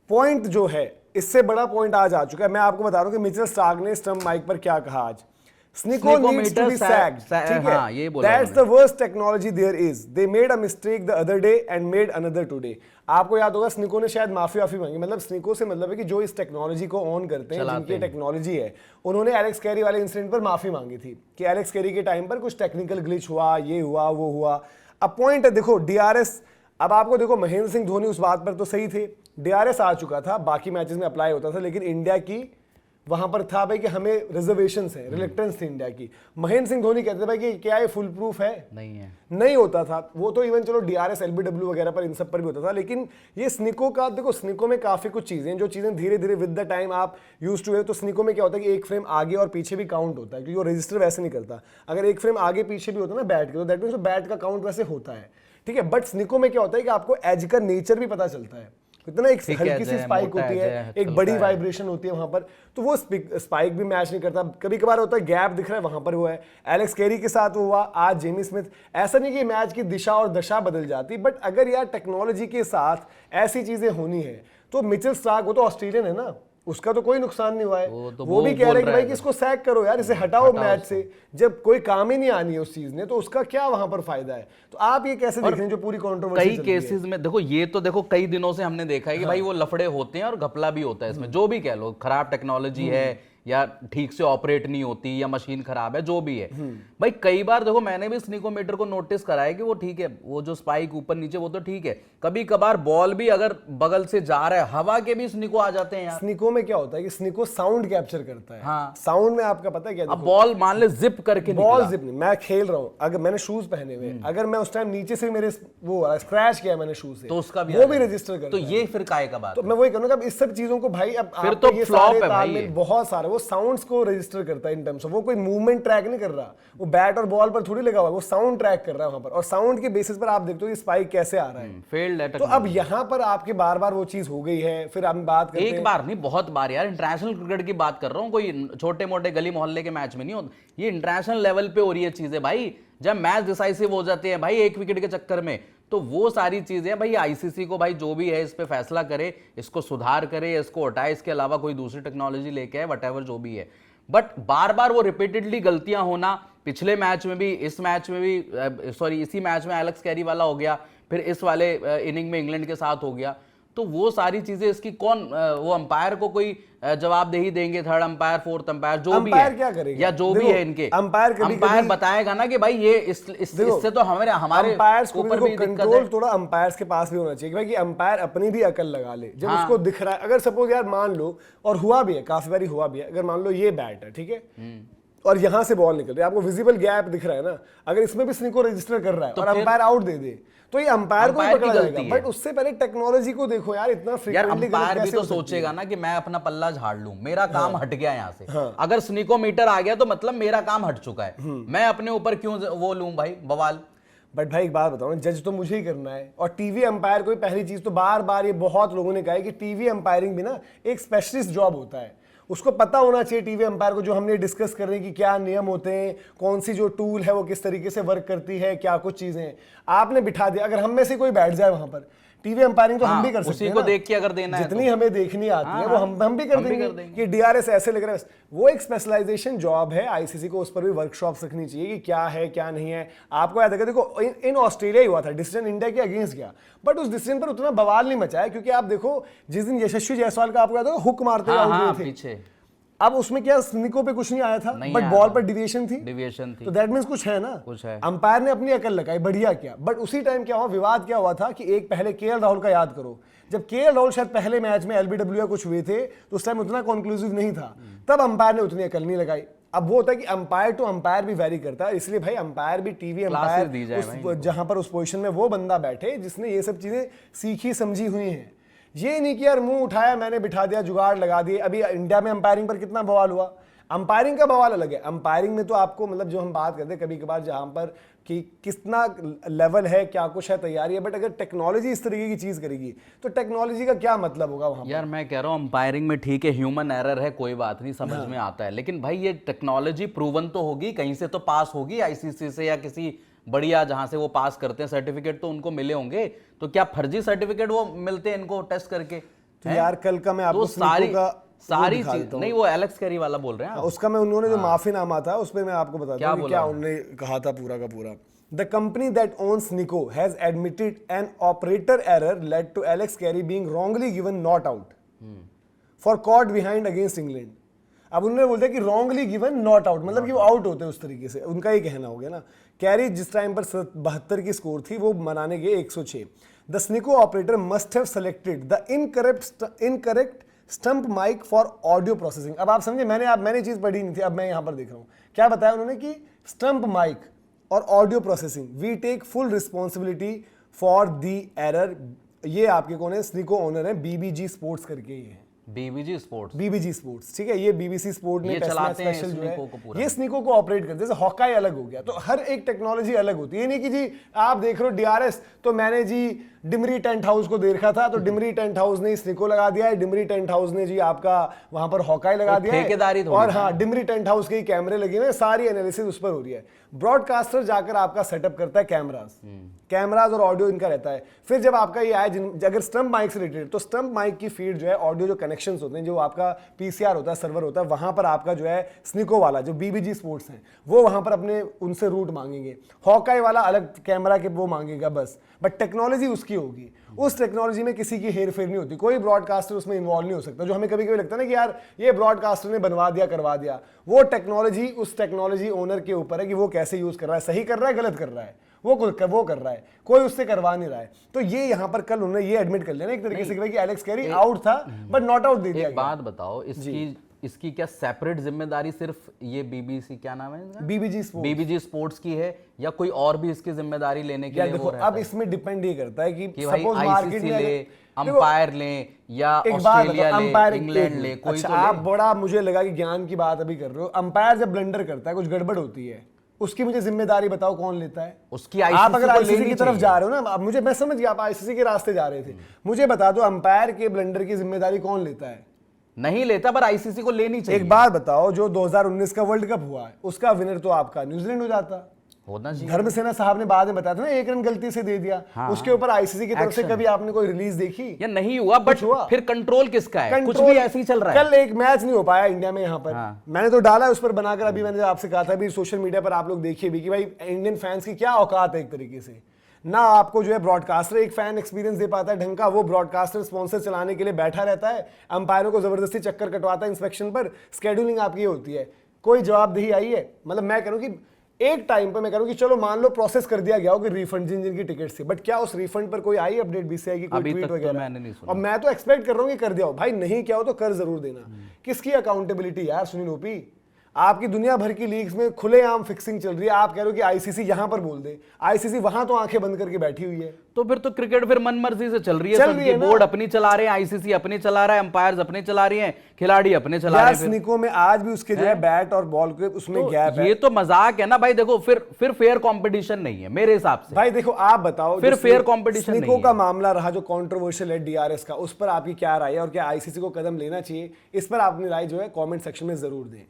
Point जो है, इससे बड़ा पॉइंट आज आ चुका है। मैं आपको बता रहा हूं कि मिचेल स्टार्क ने स्टंप माइक पर क्या कहा आज। Sneeko needs to be sacked, ठीक है? हाँ, ये बोला That's the worst technology there is. They made a mistake the other day and made another today. आपको याद होगा स्निको ने शायद माफी मांगी, मतलब स्निको से मतलब है कि जो इस टेक्नोलॉजी को ऑन करते हैं, जिनकी टेक्नोलॉजी है, उन्होंने एलेक्स कैरी वाले इंसिडेंट पर माफी मांगी थी कि एलेक्स कैरी के टाइम पर कुछ टेक्निकल ग्लिच हुआ, ये हुआ, वो हुआ। अब पॉइंट है, देखो डीआरएस, अब आपको देखो महेंद्र सिंह धोनी उस बात पर तो सही थे, डीआरएस आ चुका था, बाकी मैचेस में अप्लाई होता था, लेकिन इंडिया की वहां पर था भाई कि हमें रिजर्वेशंस है, रिलेक्टेंस थी इंडिया की। महेंद्र सिंह धोनी कहते थे भाई कि क्या ये फुल प्रूफ है? नहीं होता था वो तो। इवन चलो डीआरएस, एलबीडब्ल्यू वगैरह पर, इन सब पर भी होता था, लेकिन ये स्निको का देखो, स्निको में काफी कुछ चीजें, जो चीजें धीरे धीरे विद द टाइम आप यूज टू है। तो स्निको में क्या होता है कि एक फ्रेम आगे और पीछे भी काउंट होता है, क्योंकि वो रजिस्टर वैसे नहीं करता। अगर एक फ्रेम आगे पीछे भी होता है ना बैट के, तो दैट मींस बैट का काउंट वैसे होता है, ठीक है। बट स्निको में क्या होता है कि आपको एज का नेचर भी पता चलता है, इतना एक हल्की सी स्पाइक होती है, एक बड़ी वाइब्रेशन होती है वहां पर, तो वो स्पाइक भी मैच नहीं करता। कभी कभार होता है गैप दिख रहा है, वहां पर हुआ है, एलेक्स कैरी के साथ हुआ, आज जेमी स्मिथ। ऐसा नहीं कि मैच की दिशा और दशा बदल जाती, बट अगर यार टेक्नोलॉजी के साथ ऐसी चीजें होनी है तो मिचेल स्टार्क, वो तो ऑस्ट्रेलियन है ना, उसका तो कोई नुकसान नहीं हुआ है। वो भी कह रहे हैं कि भाई कि इसको सैक करो यार, इसे हटाओ मैच से, जब कोई काम ही नहीं आनी है उस चीज ने, तो उसका क्या वहां पर फायदा है? तो आप ये कैसे देख रहे हैं जो पूरी कंट्रोवर्सी कई केसेस में देखो, ये तो देखो कई दिनों से हमने देखा है कि भाई वो लफड़े होते हैं और घपला भी होता है इसमें, जो भी कह लो, खराब टेक्नोलॉजी है या ठीक से ऑपरेट नहीं होती या मशीन खराब है, जो भी है। भाई कई बार देखो, मैंने भी स्निकोमीटर को नोटिस करा है कि वो ठीक है, वो जो स्पाइक ऊपर नीचे वो तो ठीक है, कभी कभार बॉल भी अगर बगल से जा रहा है, हवा के भी स्निको आ जाते हैं यार। स्निको में क्या होता है कि स्निको साउंड कैप्चर करता है। हाँ, साउंड में आपका पता है क्या, अब बॉल मान ले जिप करके, बॉल जिप नहीं, मैं खेल रहा हूं, अगर मैंने शूज पहने हुए, अगर मैं उस टाइम नीचे से मेरे वो स्क्रैच किया मैंने शूज से, तो उसका भी वो भी रजिस्टर करता है। तो ये फिर काय का बात है। तो मैं वही कहूंगा अब इस सब चीजों को भाई, अब फिर तो फ्लॉप है भाई, बहुत सारे वो साउंड्स को रजिस्टर करता है इन टर्म्स ऑफ, वो कोई मूवमेंट ट्रैक नहीं कर रहा, वो बैट और बॉल पर थोड़ी लगा हुआ है, वो साउंड ट्रैक कर रहा है वहां पर, और साउंड के बेसिस पर आप देखते हो कि स्पाइक कैसे आ रहा है, फेल्ड है। तो अब यहाँ पर आपके बार बार वो चीज हो गई है, फिर हम बात करते हैं, एक बार नहीं बहुत बार यार, इंटरनेशनल क्रिकेट की बात कर रहा हूँ, कोई छोटे मोटे गली मोहल्ले के मैच में नहीं होता, ये इंटरनेशनल लेवल पे हो रही है चीजें भाई, जब मैच डिसाइसिव हो जाते हैं भाई एक विकेट के चक्कर में, तो वो सारी चीजें भाई आईसीसी को भाई जो भी है इस पे फैसला करे, इसको सुधार करे, इसको हटाए, इसके अलावा कोई दूसरी टेक्नोलॉजी लेके आए, व्हाटएवर जो भी है। बट बार बार वो रिपीटेडली गलतियां होना, पिछले मैच में भी, इस मैच में भी, सॉरी इसी मैच में एलेक्स कैरी वाला हो गया, फिर इस वाले इनिंग में इंग्लैंड के साथ हो गया, तो वो सारी चीजें इसकी कौन, वो अंपायर को कोई जवाबदेही देंगे, थर्ड अंपायर, फोर्थ अंपायर, जो भी है, क्या करेगा या जो भी है इनके अंपायर बताएगा ना कि भाई ये इससे तो हमारे अंपायर्स को भी कंट्रोल थोड़ा अंपायर्स के पास भी होना चाहिए भाई, कि अंपायर अपनी भी अकल लगा ले जब उसको दिख रहा है। अगर सपोज यार मान लो, और हुआ भी है, काफी बारी हुआ भी है, अगर मान लो ये बैट है, ठीक है, और यहां से बॉल निकल रही है, आपको विजिबल गैप दिख रहा है ना, अगर इसमें भी स्निको रजिस्टर कर रहा है, तो और अंपायर आउट दे दे, तो ये अंपायर को पकड़ा जाएगा। बट उससे पहले टेक्नोलॉजी को देखो यार, इतना फ्रीक्वेंटली अंपायर भी तो सोचेगा ना कि मैं अपना पल्ला झाड़ लूं, मेरा काम हट गया यहां से। अगर स्निकोमीटर आ गया तो मतलब मेरा काम हट चुका है, मैं अपने ऊपर क्यों वो लूं भाई बवाल। बट भाई एक बात बताओ ना, जज तो मुझे ही करना है, और टीवी अंपायर को पहली चीज तो बार बार ये बहुत लोगों ने कहा है कि टीवी अंपायरिंग भी ना एक स्पेशलिस्ट जॉब होता है, उसको पता होना चाहिए टीवी अंपायर को, जो हमने डिस्कस कर रहे हैं कि क्या नियम होते हैं, कौन सी जो टूल है वो किस तरीके से वर्क करती है, क्या कुछ चीजें आपने बिठा दिया। अगर हम में से कोई बैठ जाए वहां पर, टीवी अंपायरिंग तो हम भी कर सकते हैं, उसी को देख के अगर देना है, जितनी हमें देखनी आती है वो हम भी कर देंगे कि डीआरएस ऐसे लग रहा है। वो एक स्पेशलाइजेशन जॉब है, आईसीसी को उस पर भी वर्कशॉप्स रखनी चाहिए कि क्या है क्या नहीं है। आपको याद है, देखो इन ऑस्ट्रेलिया ही हुआ था, डिसीजन इंडिया के अगेंस्ट गया, बट उस डिसीजन पर उतना बवाल नहीं मचाया, क्योंकि आप देखो जिस दिन यशस्वी जायसवाल का आपको याद होगा हुक मारते हुए थे, अब उसमें क्या स्निको पे कुछ नहीं आया था, बट बॉल पर डिविएशन थी, तो दैट मींस कुछ है ना, कुछ है। अंपायर ने अपनी अकल लगाई, बढ़िया किया। बट उसी टाइम क्या हुआ, विवाद क्या हुआ था कि एक पहले केएल राहुल का याद करो, जब केएल राहुल शायद पहले मैच में एलबीडब्ल्यू कुछ हुए थे, तो उस टाइम उतना कंक्लूसिव नहीं था, तब अंपायर ने उतनी अकल नहीं लगाई। अब वो होता है कि अंपायर टू अंपायर भी वेरी करता है, इसलिए भाई अंपायर भी टीवी अंपायर, जहां पर उस पोजीशन में वो बंदा बैठे जिसने ये सब चीजें सीखी समझी हुई हैं। ये नहीं कि यार मुंह उठाया मैंने बिठा दिया, जुगाड़ लगा दिए। अभी इंडिया में अंपायरिंग पर कितना बवाल हुआ, अंपायरिंग का बवाल अलग है। अंपायरिंग में तो आपको मतलब जो हम बात करते हैं कभी कभार जहां पर कि कितना लेवल है, क्या कुछ है, तैयारी है, बट अगर टेक्नोलॉजी इस तरीके की चीज करेगी तो टेक्नोलॉजी का क्या मतलब होगा वहां यार। मैं कह रहा हूं अंपायरिंग में ठीक है, ह्यूमन एरर है, कोई बात नहीं, समझ में आता है, लेकिन भाई ये टेक्नोलॉजी प्रूवन तो होगी, कहीं से तो पास होगी, आईसीसी से या किसी बढ़िया जहां से वो पास करते हैं सर्टिफिकेट तो उनको मिले होंगे। तो क्या फर्जी सर्टिफिकेट वो मिलते हैं इनको टेस्ट करके? तो यार कल का मैं आपको स्निको का सारी चीज नहीं, वो एलेक्स कैरी वाला बोल रहे हैं आप? उसका मैं उन्होंने जो माफीनामा था उस पर मैं आपको बताता हूँ क्या उन्होंने कहा था पूरा का पूरा। The company that owns Nico has admitted an operator error led to Alex Carey being wrongly given not out for caught behind against England. अब उन्होंने बोलते कि रॉन्गली गिवन नॉट आउट, मतलब कि वो आउट होते उस तरीके से, उनका ही कहना हो गया ना। कैरी जिस टाइम पर 72 की स्कोर थी वो मनाने गए 106। The Snicko operator must have selected the incorrect stump mic for audio processing. अब आप समझे, मैंने चीज पढ़ी नहीं थी, अब मैं यहां पर देख रहा हूं क्या बताया उन्होंने कि स्टंप माइक और audio processing, we take full responsibility for the error. ये आपके कौन है? स्निको ओनर है, बीबीजी स्पोर्ट्स करके ये है। बीबीजी स्पोर्ट्स, बीबीजी स्पोर्ट्स, ठीक है, ये बीबीसी स्पोर्ट ने चलाते हैं स्पेशल जो है पूरा। ये स्निको को ऑपरेट करते हैं। जैसे हॉकाई अलग हो गया, तो हर एक टेक्नोलॉजी अलग होती है। ये नहीं कि जी आप देख रहे हो डीआरएस, तो मैंने जी डिमरी टेंट हाउस को देखा था तो डिमरी टेंट हाउस ने स्निको लगा दिया है, डिमरी टेंट हाउस ने जी आपका वहां पर हॉकाई लगा दिया है, और हाँ डिमरी टेंट हाउस के कैमरे लगे हुए, सारी एनालिसिस उस पर हो रही है। ब्रॉडकास्टर जाकर आपका सेटअप करता है कैमराज और ऑडियो इनका रहता है। फिर जब आपका ये आए, अगर स्टंप माइक से रिलेटेड, तो स्टंप माइक की फीड जो है, ऑडियो जो कनेक्शंस होते हैं, जो आपका पीसीआर होता है, सर्वर होता है, वहां पर आपका जो है स्निको वाला जो बीबीजी स्पोर्ट्स है वो वहां पर अपने उनसे रूट मांगेंगे। हॉकाई वाला अलग कैमरा के वो मांगेगा बस, बट टेक्नोलॉजी उसकी होगी। उस टेक्नोलॉजी में किसी की हेर फेर नहीं होती, कोई ब्रॉडकास्टर उसमें इन्वॉल्व नहीं हो सकता। जो हमें कभी कभी लगता है ना कि यार ये ब्रॉडकास्टर ने बनवा दिया करवा दिया, वो टेक्नोलॉजी उस टेक्नोलॉजी ओनर के ऊपर है कि वो कैसे यूज कर रहा है, सही कर रहा है गलत कर रहा है, वो कर रहा है, कोई उससे करवा नहीं रहा है। तो ये यहाँ पर कल उन्होंने ये एडमिट कर लिया ना एक तरीके से कि भाई एलेक्स कैरी आउट था बट नॉट आउट दे दिया। एक बात बताओ, इसकी क्या सेपरेट जिम्मेदारी सिर्फ ये बीबीसी, क्या नाम है इनका, बीबीजी स्पोर्ट्स की है, या कोई और भी इसकी जिम्मेदारी लेने के लिए देखो, अब इसमें डिपेंड ये करता है कि सपोज मार्केट में अंपायर लें या ऑस्ट्रेलिया ले, इंग्लैंड ले, कोई अच्छा, तो आप बड़ा मुझे लगा कि ज्ञान की बात अभी कर रहे हो। अंपायर जब ब्लंडर करता है, कुछ गड़बड़ होती है, उसकी मुझे जिम्मेदारी बताओ कौन लेता है? उसकी आप अगर आईसीसी की तरफ जा रहे हो ना, अब मुझे, मैं समझ गया आप आईसीसी के रास्ते जा रहे थे, मुझे बता दो अंपायर के ब्लंडर की जिम्मेदारी कौन लेता है? नहीं लेता, पर आईसीसी को लेनी चाहिए। एक बात बताओ, जो 2019 का वर्ल्ड कप हुआ है उसका विनर तो आपका न्यूजीलैंड हो जाता, होना चाहिए। धर्मसेना साहब ने बाद में बताया था ना, एक रन गलती से दे दिया, उसके ऊपर आईसीसी की तरफ से कभी आपने कोई रिलीज देखी? या नहीं हुआ, बट फिर कंट्रोल किसका है? कुछ भी ऐसे ही चल रहा है। कल एक मैच नहीं हो पाया इंडिया में, यहाँ पर मैंने तो डाला है उस पर बनाकर, अभी मैंने आपसे कहा था अभी सोशल मीडिया पर आप लोग देखिए भी कि भाई इंडियन फैंस की क्या औकात है। एक तरीके से ना आपको जो है ब्रॉडकास्टर एक फैन एक्सपीरियंस दे पाता है ढंग का, वो ब्रॉडकास्टर स्पॉन्सर चलाने के लिए बैठा रहता है, अंपायरों को जबरदस्ती चक्कर कटवाता है इंस्पेक्शन पर, स्केड्यूलिंग आपकी होती है, कोई जवाबदेही आई है? मतलब मैं कह रहा हूं कि एक टाइम पर मैं कह रहा हूं कि चलो मान लो प्रोसेस कर दिया गया हो कि रिफंड जिनकी टिकट से, बट क्या उस रिफंड पर कोई आई अपडेट बीसीसीआई की, कोई ट्वीट वगैरह? मैंने नहीं सुना। और मैं तो एक्सपेक्ट कर रहा हूं कि कर दिया हो भाई, नहीं क्या हो तो कर जरूर देना। किसकी अकाउंटेबिलिटी यार सुनील ओपी? आपकी दुनिया भर की लीग्स में खुलेआम फिक्सिंग चल रही है, आप कह रहे हो कि आईसीसी यहां पर बोल दे, आईसीसी वहां तो आंखें बंद करके बैठी हुई है। तो फिर तो क्रिकेट फिर मनमर्जी से चल रही है, बोर्ड अपनी चला रहे हैं, आईसीसी अपने चला रहा है, अंपायर्स अपने चला रही हैं, खिलाड़ी अपने चला रहे हैं। स्निको में आज भी उसके जो है बैट और बॉल के उसमें गैप है। ये तो मजाक है ना भाई। देखो फिर फेयर कंपटीशन नहीं है मेरे हिसाब से। भाई देखो आप बताओ, फिर फेयर कंपटीशन नहीं है। स्निको का मामला रहा जो कंट्रोवर्शियल है डीआरएस का, उस पर आपकी क्या राय है और क्या आईसीसी को कदम लेना चाहिए? इस पर अपनी राय जो है कमेंट सेक्शन में जरूर दें।